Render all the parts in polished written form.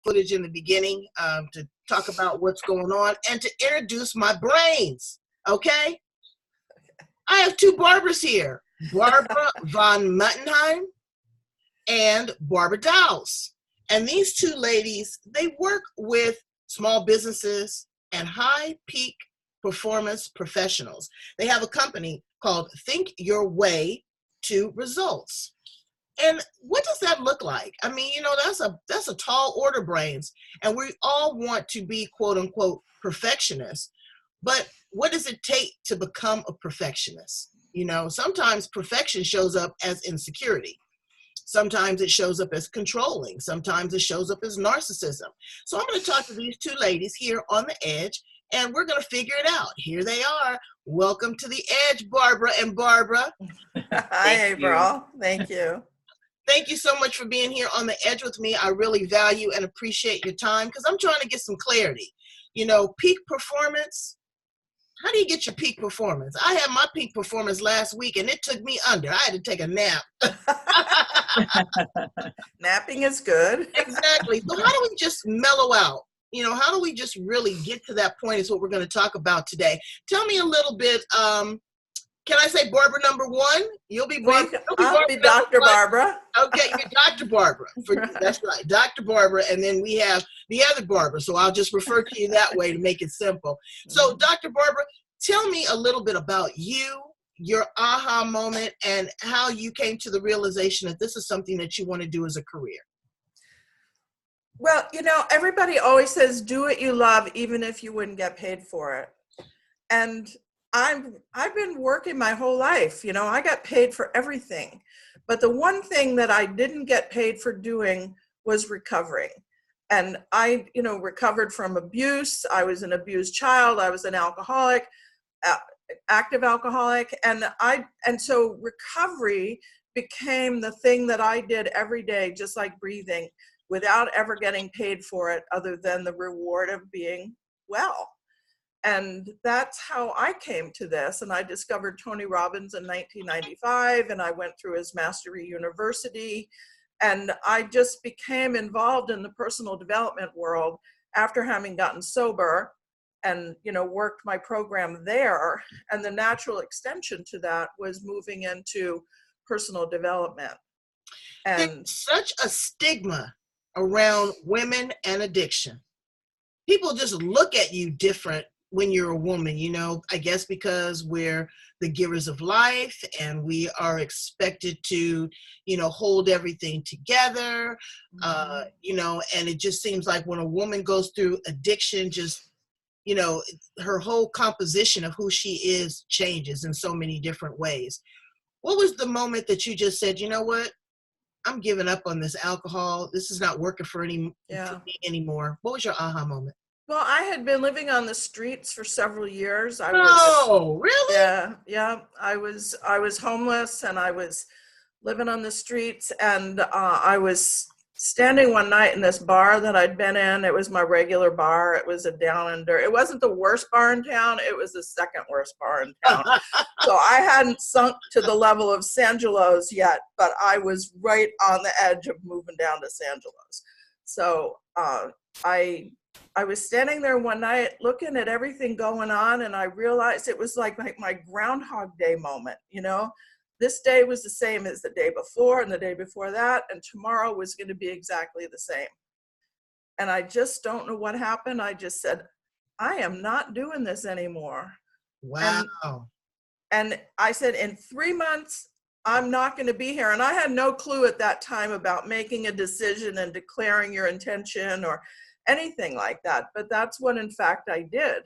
footage in the beginning to talk about what's going on and to introduce my brains, okay? I have two Barbara here, Barbara von Mettenheim and Barbara Daoyst. And these two ladies, they work with small businesses and high peak performance professionals. They have a company called Think Your Way to Results. And what does that look like? I mean, you know, that's a tall order, brains. And we all want to be, quote unquote, perfectionists. But what does it take to become a perfectionist? You know, sometimes perfection shows up as insecurity. Sometimes it shows up as controlling. Sometimes it shows up as narcissism. So I'm going to talk to these two ladies here on the edge, and we're going to figure it out. Here they are. Welcome to the edge, Barbara and Barbara. Hi, April. Thank you. Thank you so much for being here on the edge with me. I really value and appreciate your time because I'm trying to get some clarity. You know, peak performance. How do you get your peak performance? I had my peak performance last week and it took me under. I had to take a nap. Napping is good. Exactly. So how do we just mellow out? You know, how do we just really get to that point is what we're going to talk about today. Tell me a little bit. Can I say Barbara number one? You'll be Barbara. I'll be Dr. Barbara. Okay, you're Dr. Barbara. That's right, Dr. Barbara. And then we have the other Barbara. So I'll just refer to you that way to make it simple. So Dr. Barbara, tell me a little bit about you, your aha moment, and how you came to the realization that this is something that you want to do as a career. Well, you know, everybody always says, do what you love, even if you wouldn't get paid for it. And I've been working my whole life. You know, I got paid for everything. But the one thing that I didn't get paid for doing was recovering. And I, you know, recovered from abuse. I was an abused child. I was an alcoholic, active alcoholic. And so recovery became the thing that I did every day, just like breathing, without ever getting paid for it other than the reward of being well. And that's how I came to this. And I discovered Tony Robbins in 1995, and I went through his Mastery University. And I just became involved in the personal development world after having gotten sober and, you know, worked my program there. And the natural extension to that was moving into personal development. And there's such a stigma around women and addiction. People just look at you different when you're a woman, you know, I guess because we're the givers of life and we are expected to, you know, hold everything together, you know, and it just seems like when a woman goes through addiction, just, you know, her whole composition of who she is changes in so many different ways. What was the moment that you just said, you know what, I'm giving up on this alcohol. This is not working for me anymore. What was your aha moment? Well, I had been living on the streets for several years. Really? Yeah. I was homeless and I was living on the streets, and I was standing one night in this bar that I'd been in. It was my regular bar. It was a down and dirty. It wasn't the worst bar in town. It was the second worst bar in town. So I hadn't sunk to the level of Sangelo's yet, but I was right on the edge of moving down to Sangelo's. So I was standing there one night looking at everything going on, and I realized it was like my Groundhog Day moment, you know. This day was the same as the day before and the day before that, and tomorrow was going to be exactly the same. And I just don't know what happened. I just said, I am not doing this anymore. Wow. And I said, in 3 months, I'm not going to be here. And I had no clue at that time about making a decision and declaring your intention or anything like that. But that's what, in fact, I did,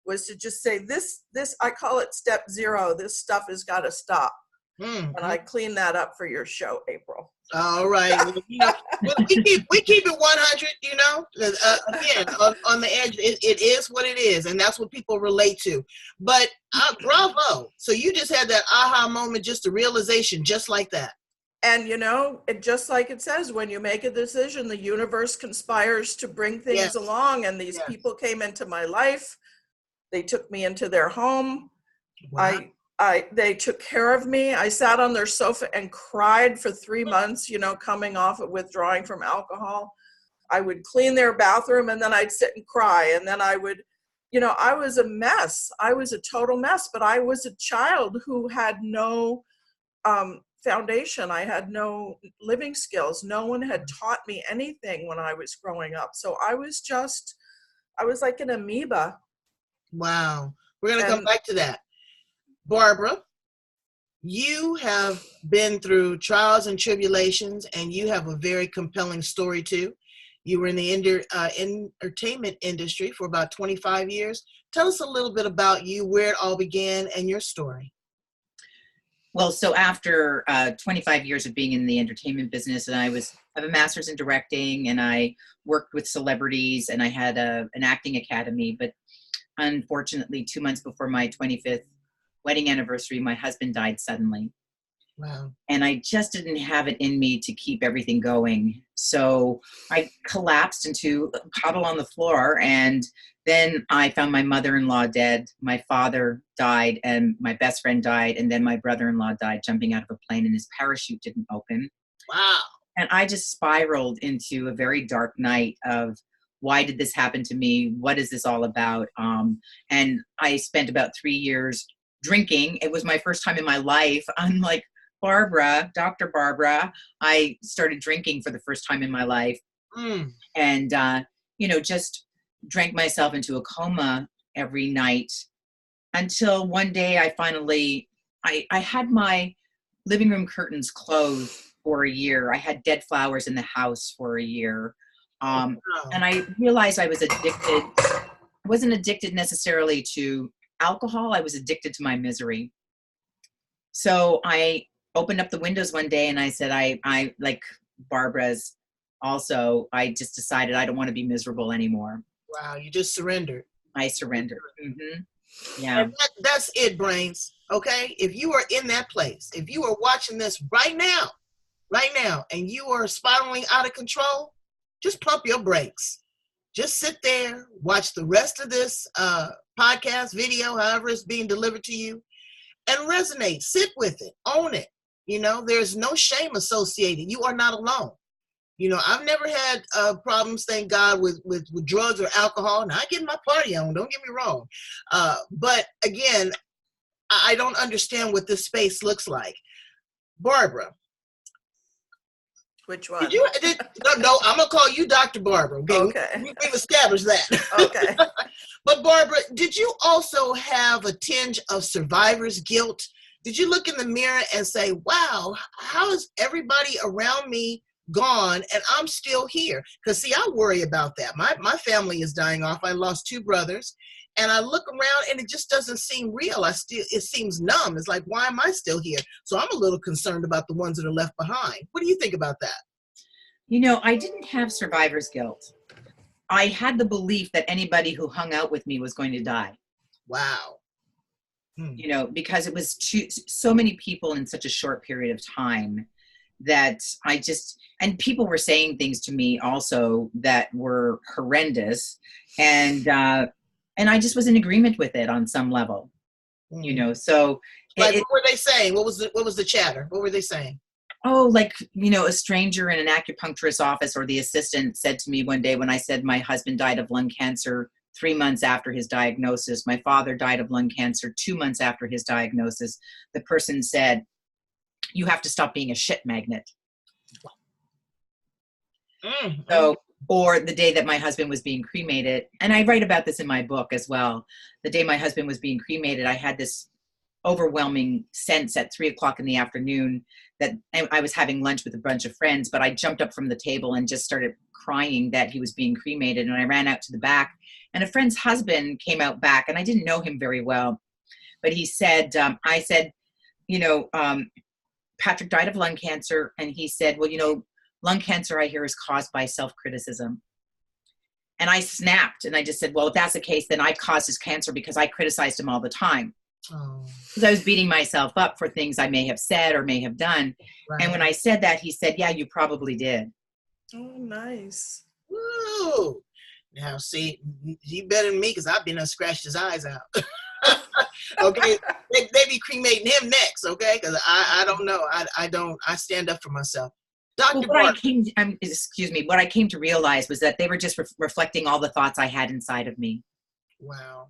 was to just say, this, I call it step 0. This stuff has got to stop. And I cleaned that up for your show, April. All right. Well, you know, we keep it 100, you know, again, on the edge, it is what it is. And that's what people relate to. But bravo. So you just had that aha moment, just a realization, just like that. And, you know, just like it says, when you make a decision, the universe conspires to bring things along. And these people came into my life. They took me into their home. Wow. They took care of me. I sat on their sofa and cried for 3 months, you know, coming off of withdrawing from alcohol. I would clean their bathroom, and then I'd sit and cry, and then I would, I was a mess. I was a total mess, but I was a child who had no foundation. I had no living skills. No one had taught me anything when I was growing up. So I was like an amoeba. Wow. We're going to come back to that. Barbara, you have been through trials and tribulations, and you have a very compelling story too. You were in the entertainment industry for about 25 years. Tell us a little bit about you, where it all began, and your story. Well, so after 25 years of being in the entertainment business, and I have a master's in directing, and I worked with celebrities, and I had an acting academy. But unfortunately, 2 months before my 25th wedding anniversary, my husband died suddenly. Wow. And I just didn't have it in me to keep everything going. So I collapsed into a puddle on the floor, and then I found my mother-in-law dead. My father died, and my best friend died, and then my brother-in-law died jumping out of a plane, and his parachute didn't open. Wow. And I just spiraled into a very dark night of, why did this happen to me? What is this all about? And I spent about 3 years drinking. It was my first time in my life. Unlike Barbara, Dr. Barbara, I started drinking for the first time in my life. And, just drank myself into a coma every night until one day I finally, I had my living room curtains closed for a year. I had dead flowers in the house for a year. And I realized I was addicted. I wasn't addicted necessarily to alcohol. I was addicted to my misery. So I opened up the windows one day and I said, I like Barbara's also, I just decided I don't want to be miserable anymore. Wow, you just surrendered. I surrendered. Mm-hmm. Yeah. And that's it, brains. Okay? If you are in that place, if you are watching this right now, and you are spiraling out of control, just pump your brakes. Just sit there, watch the rest of this podcast, video, however it's being delivered to you, and resonate. Sit with it. Own it. There's no shame associated. You are not alone. I've never had problems, thank God, with drugs or alcohol. Now, I get my party on, don't get me wrong. But again, I don't understand what this space looks like. Barbara. Which one? No, I'm going to call you Dr. Barbara. Okay. We've established that. Okay. But Barbara, did you also have a tinge of survivor's guilt? Did you look in the mirror and say, wow, how is everybody around me gone and I'm still here? Because see, I worry about that. My family is dying off. I lost 2 brothers, and I look around and it just doesn't seem real. It seems numb. It's like, why am I still here? So I'm a little concerned about the ones that are left behind. What do you think about that? I didn't have survivor's guilt. I had the belief that anybody who hung out with me was going to die. Wow. Because it was so many people in such a short period of time that and people were saying things to me also that were horrendous. And I just was in agreement with it on some level, so. Like, what were they saying? What was the chatter? What were they saying? Oh, like, a stranger in an acupuncturist office or the assistant said to me one day when I said my husband died of lung cancer 3 months after his diagnosis, my father died of lung cancer 2 months after his diagnosis, the person said, you have to stop being a shit magnet. So, or the day that my husband was being cremated, and I write about this in my book as well, the day my husband was being cremated, I had this overwhelming sense at 3:00 in the afternoon that I was having lunch with a bunch of friends, but I jumped up from the table and just started crying that he was being cremated. And I ran out to the back, and a friend's husband came out back, and I didn't know him very well, but he said, I said, Patrick died of lung cancer. And he said, well, lung cancer, I hear, is caused by self-criticism. And I snapped, and I just said, well, if that's the case, then I caused his cancer because I criticized him all the time. Because I was beating myself up for things I may have said or may have done. Right. And when I said that, he said, yeah, you probably did. Oh, nice. Woo! Now, see, you better than me because I've been and scratched his eyes out. Okay, they be cremating him next, okay? Because I don't know. I stand up for myself. Dr. Well, Barbara. excuse me, what I came to realize was that they were just reflecting all the thoughts I had inside of me. Wow.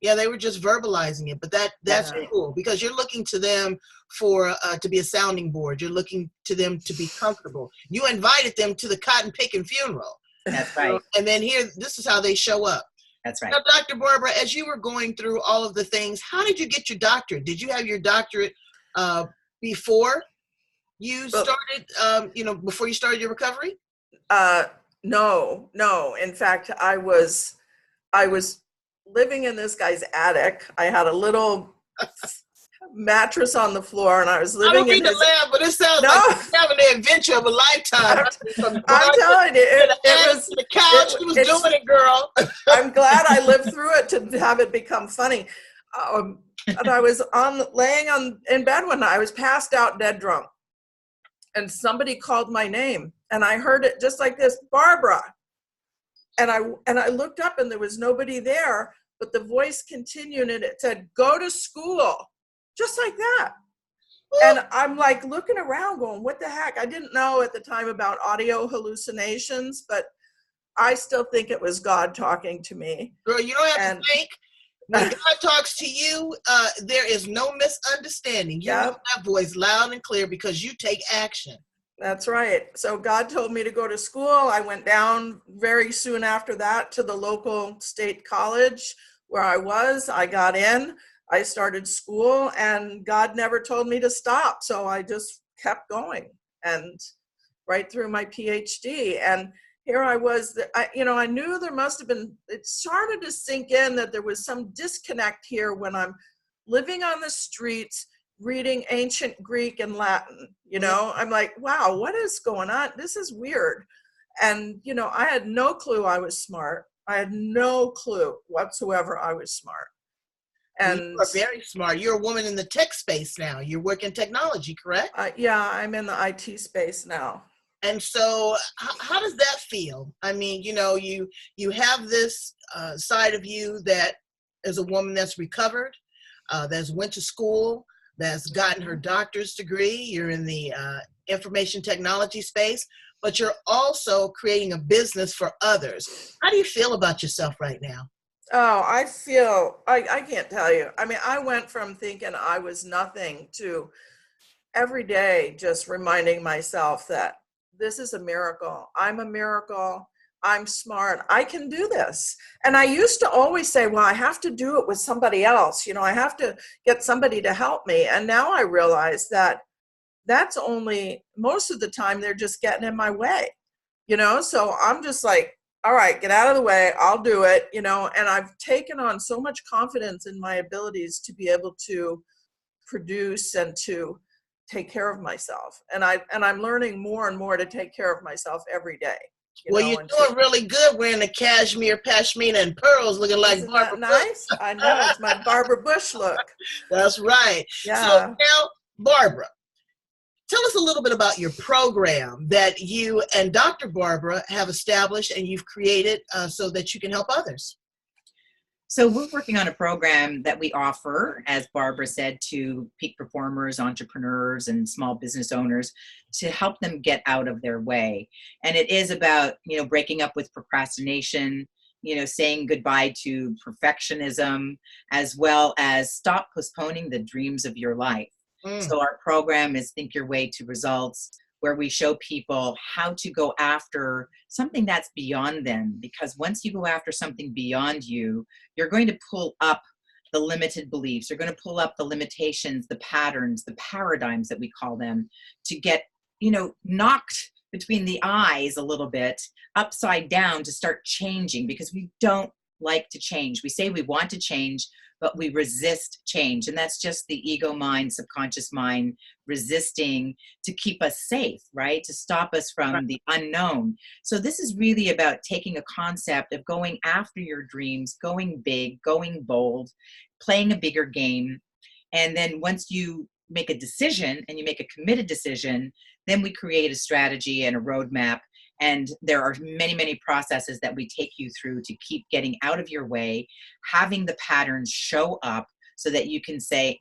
Yeah, they were just verbalizing it, but that's Yeah. cool because you're looking to them for to be a sounding board. You're looking to them to be comfortable. You invited them to the cotton picking funeral. That's right. And then here, this is how they show up. That's right. Now, Dr. Barbara, as you were going through all of the things, how did you get your doctorate? Did you have your doctorate before you started, before you started your recovery? No. In fact, I was living in this guy's attic. I had a little mattress on the floor, and I was living in his. To laugh, but it sounds like you're having the adventure of a lifetime. I'm telling you, it was the couch. She was doing it, girl. I'm glad I lived through it to have it become funny. And I was laying in bed one night. I was passed out, dead drunk, and somebody called my name, and I heard it just like this, Barbara. And I looked up, and there was nobody there, but the voice continued, and it said, "Go to school," just like that. And I'm like looking around, going, "What the heck?" I didn't know at the time about audio hallucinations, but I still think it was God talking to me. Girl, you don't have to think. When God talks to you, there is no misunderstanding. You hear that voice loud and clear because you take action. That's right. So God told me to go to school. I went down very soon after that to the local state college where I was. I got in, I started school, and God never told me to stop. So I just kept going and right through my PhD. And here I was, I knew there must have been, it started to sink in that there was some disconnect here when I'm living on the streets, reading ancient Greek and Latin, I'm like, wow, what is going on? This is weird. And, I had no clue I was smart. I had no clue whatsoever I was smart. And you are very smart. You're a woman in the tech space now. You work in technology, correct? Yeah, I'm in the IT space now. And so how does that feel? I mean, you have this side of you that is a woman that's recovered, that's went to school, that's gotten her doctor's degree. You're in the information technology space, but you're also creating a business for others. How do you feel about yourself right now? Oh, I feel, I can't tell you. I mean, I went from thinking I was nothing to every day just reminding myself that this is a miracle. I'm a miracle. I'm smart. I can do this. And I used to always say, well, I have to do it with somebody else. I have to get somebody to help me. And now I realize that that's only, most of the time, they're just getting in my way, So I'm just like, all right, get out of the way. I'll do it, and I've taken on so much confidence in my abilities to be able to produce and to take care of myself. And I'm learning more and more to take care of myself every day. You're doing really good wearing the cashmere, pashmina, and pearls looking like Isn't Barbara that nice? Bush. I know, it's my Barbara Bush look. That's right. Yeah. So now, Barbara, tell us a little bit about your program that you and Dr. Barbara have established and you've created so that you can help others. So we're working on a program that we offer, as Barbara said, to peak performers, entrepreneurs, and small business owners to help them get out of their way. And it is about, breaking up with procrastination, saying goodbye to perfectionism, as well as stop postponing the dreams of your life. So our program is Think Your Way to Results, where we show people how to go after something that's beyond them. Because once you go after something beyond you, you're going to pull up the limited beliefs. You're going to pull up the limitations, the patterns, the paradigms that we call them, to get, knocked between the eyes a little bit, upside down, to start changing, because we don't like to change. We say we want to change, but we resist change. And that's just the ego mind, subconscious mind resisting to keep us safe, right? To stop us from the unknown. So this is really about taking a concept of going after your dreams, going big, going bold, playing a bigger game. And then once you make a decision and you make a committed decision, then we create a strategy and a roadmap. And there are many, many processes that we take you through to keep getting out of your way, having the patterns show up so that you can say,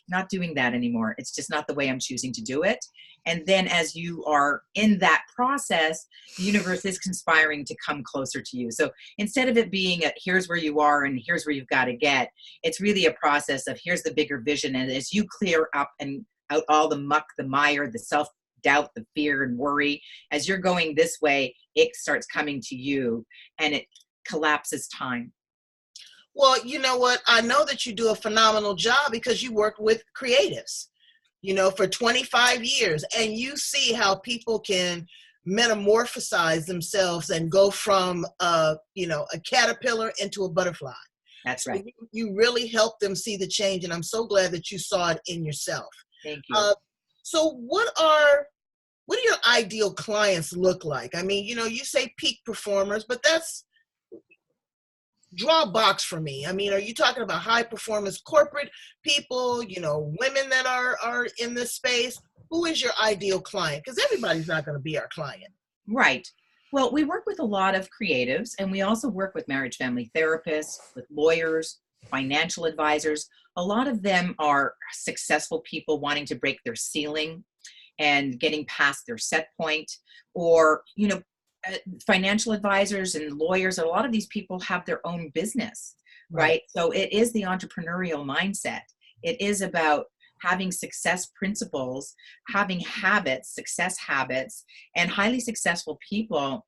not doing that anymore. It's just not the way I'm choosing to do it. And then as you are in that process, the universe is conspiring to come closer to you. So instead of it being a, here's where you are and here's where you've got to get, it's really a process of here's the bigger vision. And as you clear up and out all the muck, the mire, the self-doubt, the fear and worry, as you're going this way, it starts coming to you and it collapses time. Well, you know what? I know that you do a phenomenal job because you work with creatives, you know, for 25 years, and you see how people can metamorphosize themselves and go from, you know, a caterpillar into a butterfly. That's So right. you really help them see the change, and I'm so glad that you saw it in yourself. Thank you. So what are your ideal clients look like? I mean, you know, you say peak performers, but that's, draw a box for me. I mean, are you talking about high performance corporate people, you know, women that are in this space? Who is your ideal client? Because everybody's not going to be our client. Right. Well, we work with a lot of creatives, and we also work with marriage family therapists, with lawyers, financial advisors. A lot of them are successful people wanting to break their ceiling and getting past their set point, or, you know, financial advisors and lawyers. A lot of these people have their own business, right? So it is the entrepreneurial mindset. It is about having success principles, having habits, success habits, and highly successful people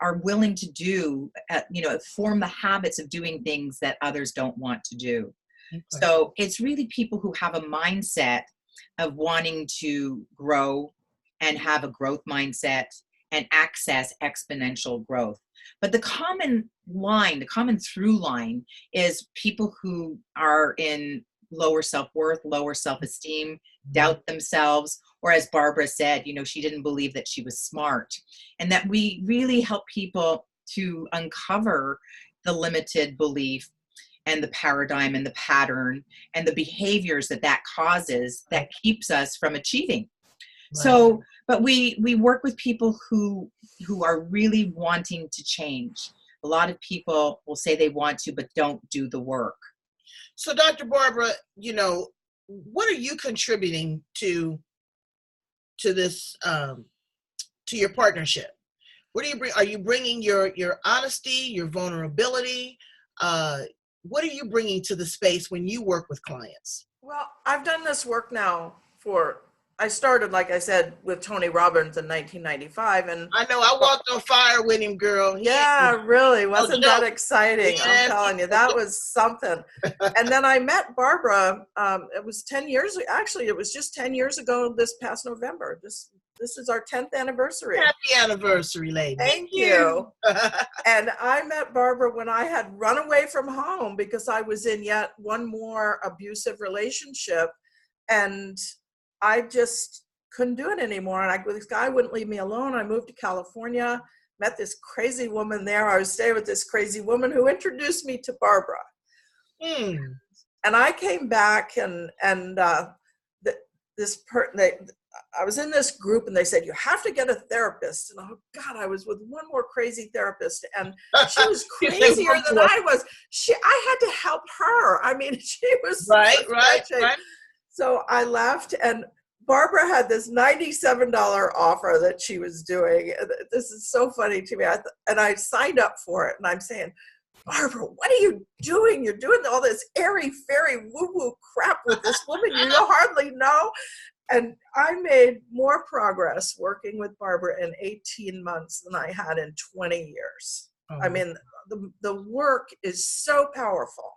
are willing to do, you know, form the habits of doing things that others don't want to do. Okay. So it's really people who have a mindset of wanting to grow and have a growth mindset and access exponential growth. But the common line, the common through line is people who are in lower self-worth, lower self-esteem, doubt themselves, or as Barbara said, you know, she didn't believe that she was smart. And that we really help people to uncover the limited belief and the paradigm and the pattern and the behaviors that causes that keeps us from achieving. Right. So, but we work with people who are really wanting to change. A lot of people will say they want to, but don't do the work. So, Dr. Barbara, you know, what are you contributing to this, to your partnership? What do you bring? Are you bringing your honesty, your vulnerability? What are you bringing to the space when you work with clients? Well, I've done this work now I started, like I said, with Tony Robbins in 1995. And I know, I walked on fire with him, girl. Yeah, really. Wasn't that exciting? Yeah. I'm telling you, that was something. And then I met Barbara, it was 10 years, actually, it was just 10 years ago this past November. This is our 10th anniversary. Happy anniversary, lady. Thank you. And I met Barbara when I had run away from home because I was in yet one more abusive relationship. And I just couldn't do it anymore. And this guy wouldn't leave me alone. I moved to California, met this crazy woman there. I was staying with this crazy woman who introduced me to Barbara. And I came back I was in this group and they said, you have to get a therapist. And oh God, I was with one more crazy therapist and she was crazier than I was. I had to help her. I mean, she was right. So I left and Barbara had this $97 offer that she was doing. This is so funny to me. And I signed up for it and I'm saying, Barbara, what are you doing? You're doing all this airy-fairy woo-woo crap with this woman you hardly know. And I made more progress working with Barbara in 18 months than I had in 20 years. Oh. I mean, the work is so powerful.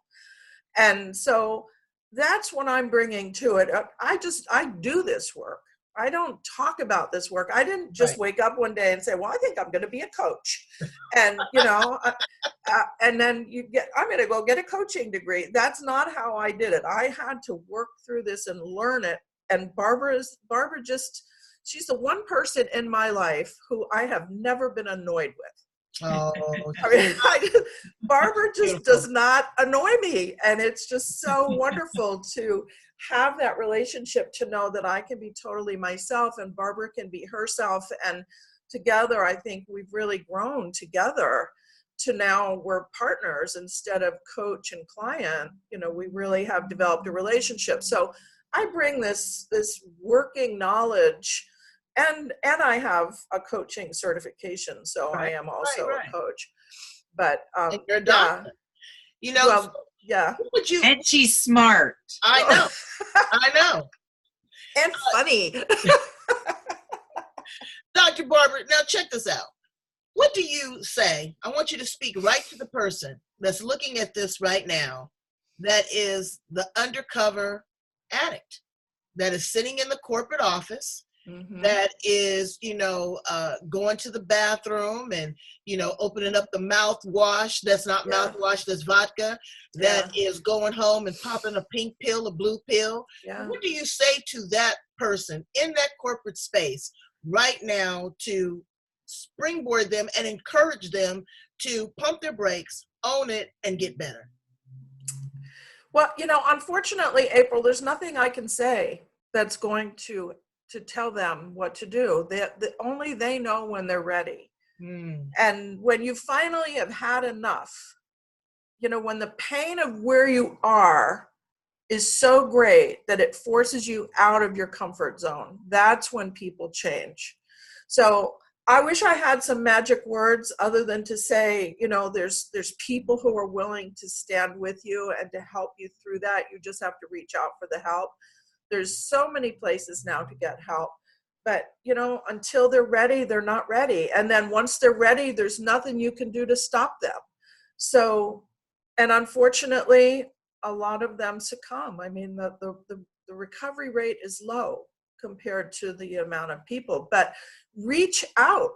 And so that's what I'm bringing to it. I do this work. I don't talk about this work. I didn't just wake up one day and say, well, I think I'm going to be a coach. And, you know, and then I'm going to go get a coaching degree. That's not how I did it. I had to work through this and learn it. And Barbara she's the one person in my life who I have never been annoyed with. Oh, I mean, Barbara just does not annoy me. And it's just so wonderful to have that relationship, to know that I can be totally myself and Barbara can be herself. And together, I think we've really grown together to now we're partners instead of coach and client. You know, we really have developed a relationship. So I bring this working knowledge and I have a coaching certification, so I Right, am also right. a coach. But And you're a yeah, doctor. You know, well, yeah, what would you? And she's smart. I know, I know. and funny. Dr. Barbara, now check this out. What do you say? I want you to speak right to the person that's looking at this right now, that is the undercover addict, that is sitting in the corporate office, Mm-hmm. that is, going to the bathroom and, opening up the mouthwash that's not Yeah. mouthwash, that's vodka, that is going home and popping a pink pill, a blue pill. Yeah. What do you say to that person in that corporate space right now to springboard them and encourage them to pump their brakes, own it, and get better? Well, unfortunately, April, there's nothing I can say that's going to tell them what to do. Only they know when they're ready. And when you finally have had enough, when the pain of where you are is so great that it forces you out of your comfort zone, that's when people change. So I wish I had some magic words other than to say, there's people who are willing to stand with you and to help you through that. You just have to reach out for the help. There's so many places now to get help. But, until they're ready, they're not ready. And then once they're ready, there's nothing you can do to stop them. So, and unfortunately, a lot of them succumb. I mean, the recovery rate is low compared to the amount of people. But reach out.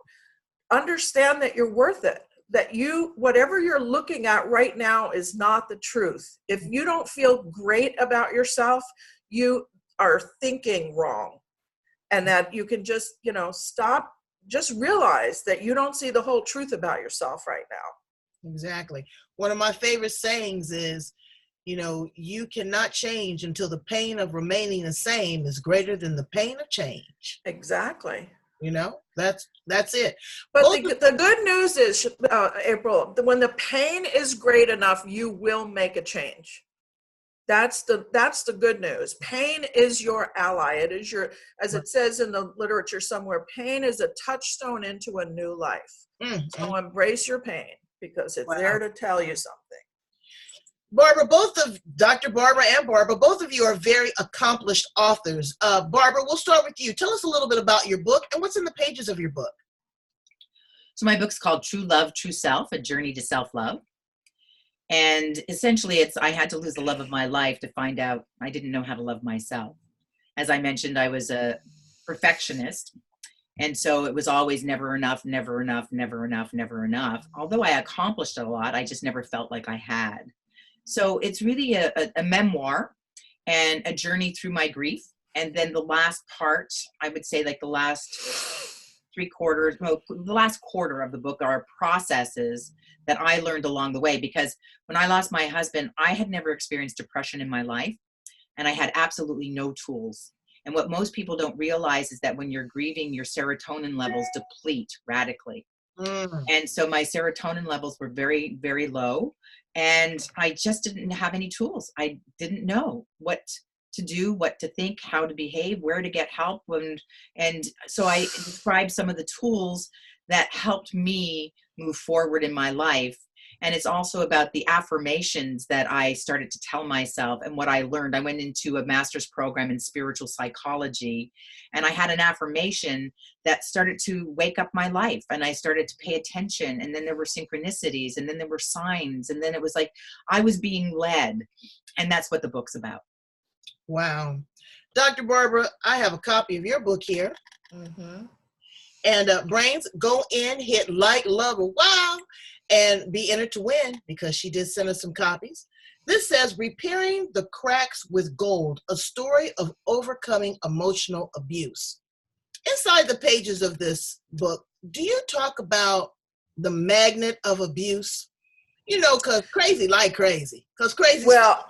Understand that you're worth it. That whatever you're looking at right now is not the truth. If you don't feel great about yourself, you are thinking wrong. And that you can just, stop, just realize that you don't see the whole truth about yourself right now. Exactly. One of my favorite sayings is, you cannot change until the pain of remaining the same is greater than the pain of change. Exactly. That's it. But the good news is, April, when the pain is great enough, you will make a change. That's the good news. Pain is your ally. It is as it says in the literature somewhere, pain is a touchstone into a new life. So embrace your pain because it's there to tell you something. Barbara, Dr. Barbara and Barbara, both of you are very accomplished authors. Barbara, we'll start with you. Tell us a little bit about your book and what's in the pages of your book. So my book's called True Love, True Self, A Journey to Self-Love. And essentially, I had to lose the love of my life to find out I didn't know how to love myself. As I mentioned, I was a perfectionist. And so it was always never enough, never enough, never enough, never enough. Although I accomplished a lot, I just never felt like I had. So it's really a memoir and a journey through my grief. And then the last part, I would say like the last the last quarter of the book are processes that I learned along the way. Because when I lost my husband, I had never experienced depression in my life, and I had absolutely no tools. And what most people don't realize is that when you're grieving, your serotonin levels deplete radically. And so my serotonin levels were very, very low, and I just didn't have any tools. I didn't know what to do, what to think, how to behave, where to get help. And so I described some of the tools that helped me move forward in my life. And it's also about the affirmations that I started to tell myself and what I learned. I went into a master's program in spiritual psychology, and I had an affirmation that started to wake up my life, and I started to pay attention. And then there were synchronicities, and then there were signs. And then it was like I was being led. And that's what the book's about. Wow. Dr. Barbara, I have a copy of your book here. And Brains, go in, hit like, love, or wow, and be entered to win, because she did send us some copies. This says, Repairing the Cracks with Gold, a story of overcoming emotional abuse. Inside the pages of this book, do you talk about the magnet of abuse? Because crazy like crazy. Because crazy. Well,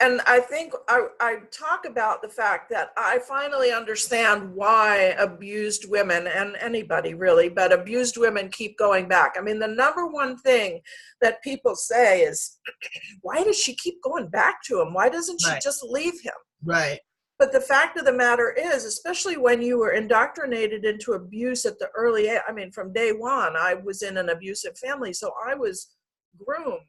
and I think I talk about the fact that I finally understand why abused women, and anybody really, but abused women keep going back. I mean, the number one thing that people say is, why does she keep going back to him? Why doesn't she just leave him? Right. But the fact of the matter is, especially when you were indoctrinated into abuse at the early age, I mean, from day one, I was in an abusive family. So I was groomed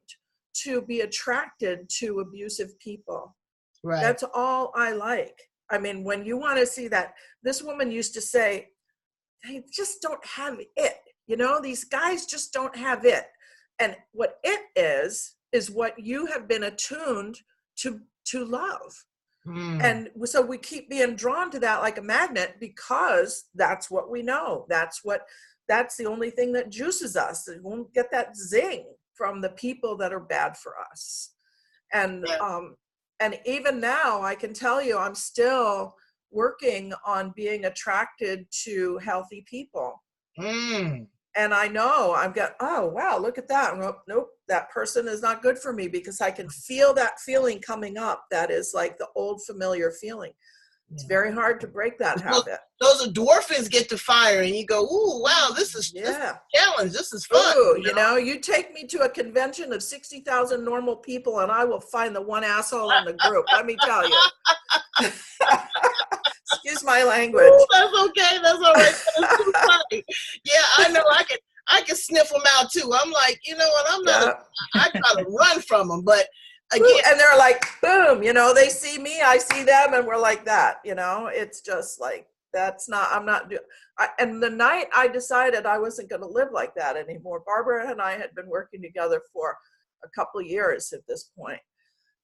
to be attracted to abusive people. Right. That's all I like. I mean, when you want to see that, this woman used to say, they just don't have it. You know, these guys just don't have it. And what it is what you have been attuned to love. And so we keep being drawn to that like a magnet because that's what we know. That's the only thing that juices us. We won't get that zing from the people that are bad for us. And even now I can tell you, I'm still working on being attracted to healthy people. And I know I've got, oh, wow, look at that. Nope, that person is not good for me, because I can feel that feeling coming up. That is like the old familiar feeling. It's very hard to break that habit. Those endorphins get to fire and you go, ooh, wow, this is a challenge. This is fun. Ooh, you know, you take me to a convention of 60,000 normal people and I will find the one asshole in the group. Let me tell you. Excuse my language. Ooh, that's okay. That's all right. That's too funny. Yeah, I know. I can sniff them out too. I'm like, you know what? I try to run from them, but again, and they're like, boom, you know, they see me, I see them, and we're like that, you know. It's just like, and the night I decided I wasn't going to live like that anymore, Barbara and I had been working together for a couple of years at this point,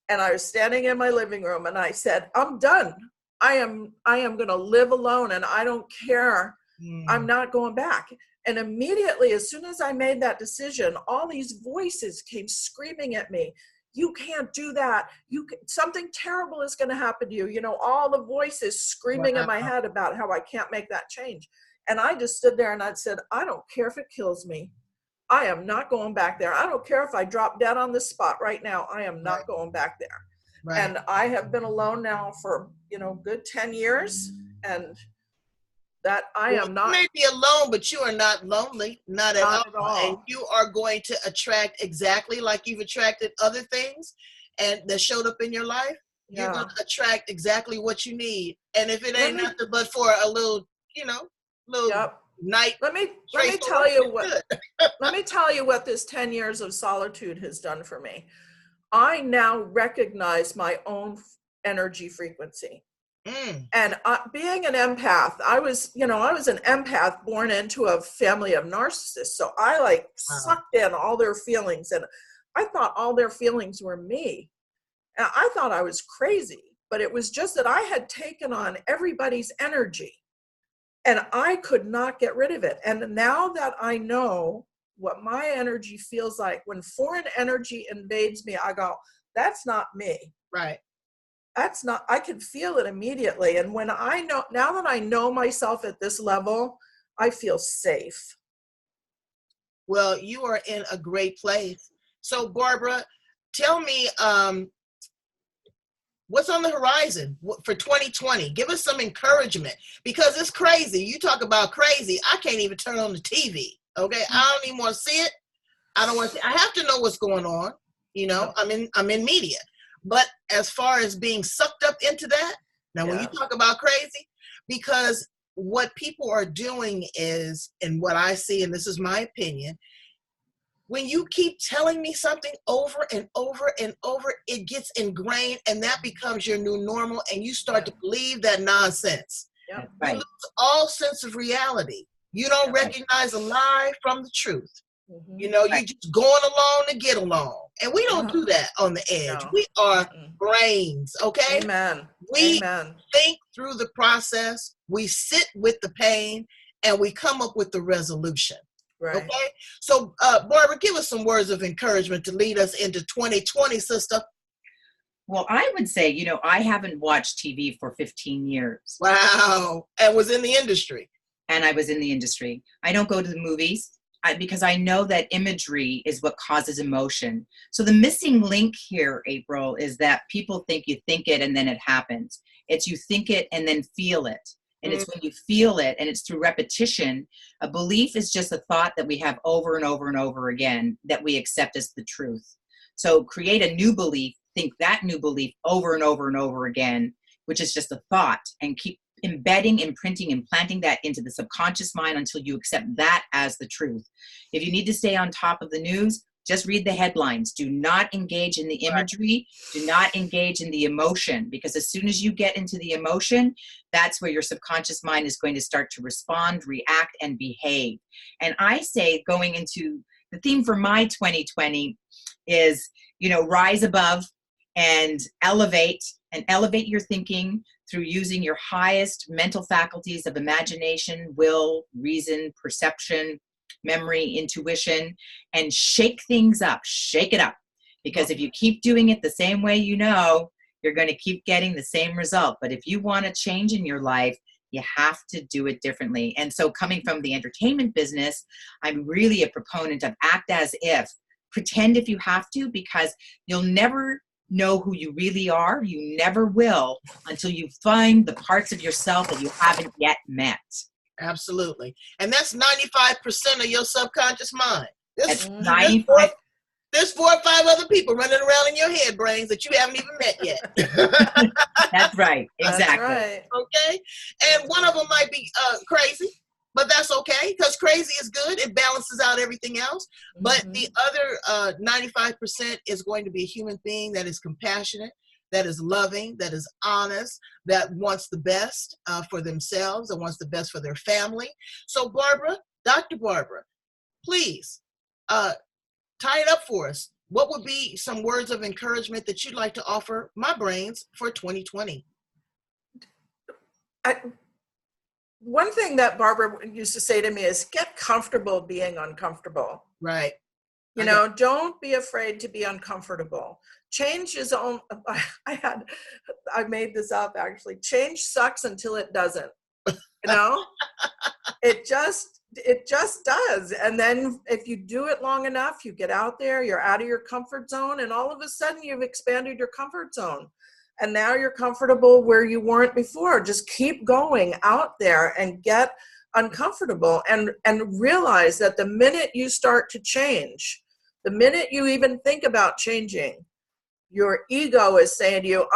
and I was standing in my living room and I said, I'm done. I am going to live alone, and I don't care. I'm not going back. And immediately, as soon as I made that decision, all these voices came screaming at me. You can't do that. Something terrible is going to happen to you. You know, all the voices screaming in my head about how I can't make that change. And I just stood there and I said, I don't care if it kills me. I am not going back there. I don't care if I drop dead on the spot right now. I am not going back there. Right. And I have been alone now for, you know, good 10 years. And that am not. You may be alone, but you are not lonely, not at all. And you are going to attract exactly like you've attracted other things and that showed up in your life. You're going to attract exactly what you need. And if it ain't nothing but for a little, you know, night. Let me tell you what. Let me tell you what this 10 years of solitude has done for me. I now recognize my own energy frequency. And being an empath, I was an empath born into a family of narcissists. So I sucked in all their feelings, and I thought all their feelings were me. And I thought I was crazy, but it was just that I had taken on everybody's energy and I could not get rid of it. And now that I know what my energy feels like when foreign energy invades me, I go, that's not me. Right. That's not, I can feel it immediately. And when I know, now that I know myself at this level, I feel safe. Well, you are in a great place. So Barbara, tell me, what's on the horizon for 2020? Give us some encouragement, because it's crazy. You talk about crazy. I can't even turn on the TV. Okay. I don't even want to see it. I don't want to, I have to know what's going on. You know, I'm in media. But as far as being sucked up into that, now when you talk about crazy, because what people are doing is, and what I see, and this is my opinion, when you keep telling me something over and over and over, it gets ingrained and that becomes your new normal, and you start to believe that nonsense. Yep. You lose all sense of reality. You don't recognize a lie from the truth. Mm-hmm. You know, you're just going along to get along. And we don't do that on the edge. No. We are brains, okay? Amen. We think through the process, we sit with the pain, and we come up with the resolution. Right. Okay? So, Barbara, give us some words of encouragement to lead us into 2020, sister. Well, I would say, you know, I haven't watched TV for 15 years. Wow. And was in the industry. And I was in the industry. I don't go to the movies. Because I know that imagery is what causes emotion. So the missing link here, April, is that people think you think it and then it happens. It's you think it and then feel it. And it's when you feel it, and it's through repetition. A belief is just a thought that we have over and over and over again that we accept as the truth. So create a new belief, think that new belief over and over and over again. which is just a thought, and keep embedding, imprinting, implanting that into the subconscious mind until you accept that as the truth. If you need to stay on top of the news, just read the headlines. Do not engage in the imagery. Do not engage in the emotion, because as soon as you get into the emotion, that's where your subconscious mind is going to start to respond, react, and behave. And I say, going into the theme for my 2020 is, rise above and elevate your thinking through using your highest mental faculties of imagination, will, reason, perception, memory, intuition, and shake things up. Shake it up. Because if you keep doing it the same way, you're going to keep getting the same result. But if you want to change in your life, you have to do it differently. And so coming from the entertainment business, I'm really a proponent of act as if. Pretend if you have to, because you'll never know who you really are. You never will until you find the parts of yourself that you haven't yet met. Absolutely. And that's 95% of your subconscious mind. That's 95. There's 4 or 5 other people running around in your head, brains, that you haven't even met yet. That's right. Exactly. That's right. Okay? And one of them might be crazy, but that's okay, because crazy is good. It balances out everything else. But the other 95% is going to be a human being that is compassionate, that is loving, that is honest, that wants the best for themselves and wants the best for their family. So Barbara, Dr. Barbara, please tie it up for us. What would be some words of encouragement that you'd like to offer my brains for 2020? One thing that Barbara used to say to me is, get comfortable being uncomfortable. Right. Don't be afraid to be uncomfortable. Change is on. I made this up actually. Change sucks until it doesn't. It just does. And then if you do it long enough, you get out there, you're out of your comfort zone, and all of a sudden you've expanded your comfort zone. And now you're comfortable where you weren't before. Just keep going out there and get uncomfortable, and realize that the minute you start to change, the minute you even think about changing, your ego is saying to you,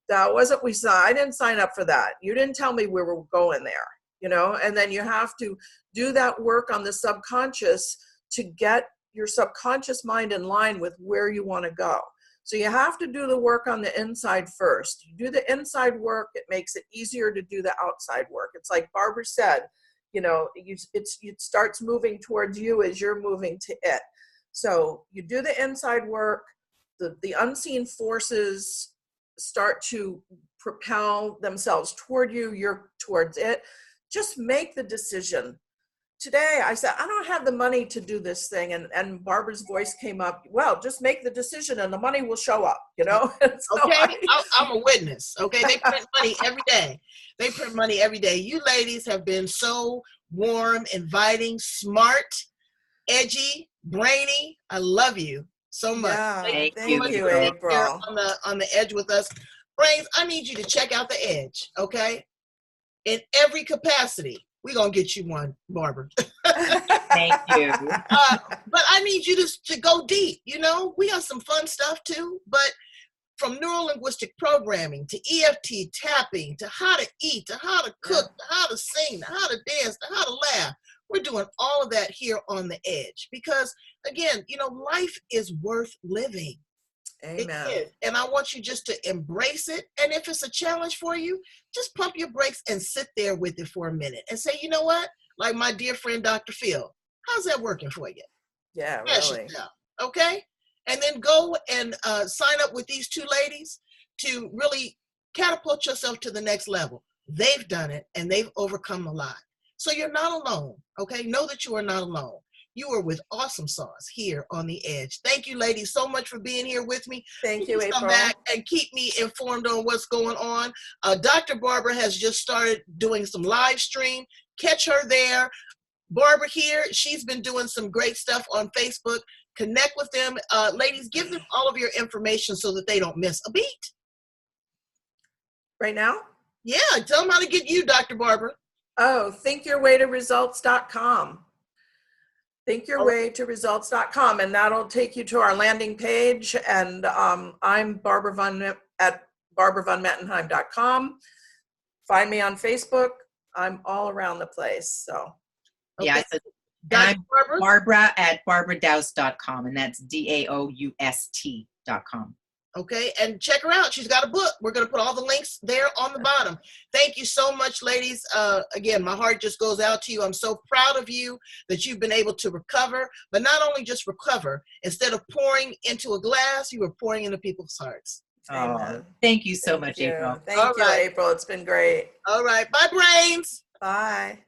that wasn't, I didn't sign up for that. You didn't tell me we were going there. And then you have to do that work on the subconscious to get your subconscious mind in line with where you want to go. So you have to do the work on the inside first. You do the inside work, it makes it easier to do the outside work. It's like Barbara said, it starts moving towards you as you're moving to it. So you do the inside work, the unseen forces start to propel themselves toward you, you're towards it. Just make the decision. Today I said, I don't have the money to do this thing. And Barbara's voice came up, well, just make the decision and the money will show up, So okay, I'm a witness. Okay, they print money every day. They print money every day. You ladies have been so warm, inviting, smart, edgy, brainy. I love you so much. Yeah, thank you, April. On the edge with us. Brains, I need you to check out the edge, okay? In every capacity. We're going to get you one, Barbara. Thank you. But I need you to go deep. We have some fun stuff too, but from neuro-linguistic programming to EFT tapping to how to eat, to how to cook, to how to sing, to how to dance, to how to laugh. We're doing all of that here on the edge because, again, life is worth living. Amen. It is. And I want you just to embrace it. And if it's a challenge for you, just pump your brakes and sit there with it for a minute and say, you know what? Like my dear friend, Dr. Phil, how's that working for you? Yeah, really. Okay? And then go and sign up with these 2 ladies to really catapult yourself to the next level. They've done it and they've overcome a lot. So you're not alone. Okay? Know that you are not alone. You are with awesome sauce here on the edge. Thank you, ladies, so much for being here with me. Thank you, April. Come back and keep me informed on what's going on. Dr. Barbara has just started doing some live stream. Catch her there. Barbara here, she's been doing some great stuff on Facebook. Connect with them. Ladies, give them all of your information so that they don't miss a beat. Right now? Yeah, tell them how to get you, Dr. Barbara. Oh, thinkyourwaytoresults.com. thinkyourwaytoresults.com, and that'll take you to our landing page. And I'm Barbara BarbaraVonMettenheim.com. Find me on Facebook. I'm all around the place. So Yeah, so, and I'm Barbara at BarbaraDaoyst.com, and that's DAOUST.com. Okay, and check her out. She's got a book. We're going to put all the links there on the bottom. Thank you so much, ladies. Again, my heart just goes out to you. I'm so proud of you that you've been able to recover, but not only just recover. Instead of pouring into a glass, you were pouring into people's hearts. amen. Thank you so much, April. Thank you, April. It's been great. All right. Bye, brains. Bye.